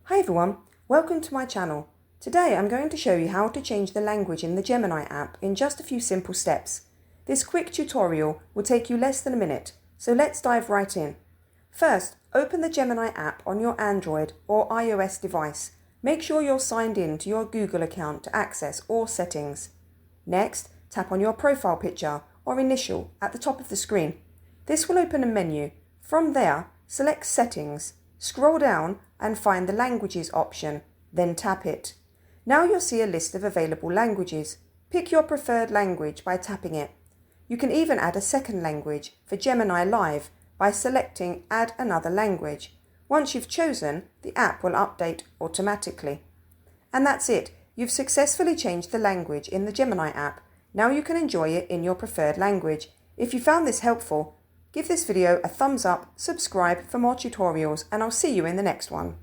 Hi everyone, welcome to my channel. Today I'm going to show you how to change the language in the Gemini app in just a few simple steps. This quick tutorial will take you less than a minute, so let's dive right in. First, open the Gemini app on your Android or iOS device. Make sure you're signed in to your Google account to access all settings. Next, tap on your profile picture or initial at the top of the screen. This will open a menu. From there, select Settings. Scroll down and find the Languages option, then tap it. Now you'll see a list of available languages. Pick your preferred language by tapping it. You can even add a second language for Gemini Live by selecting Add Another Language. Once you've chosen, the app will update automatically. And that's it. You've successfully changed the language in the Gemini app. Now you can enjoy it in your preferred language. If you found this helpful, give this video a thumbs up, subscribe for more tutorials, and I'll see you in the next one.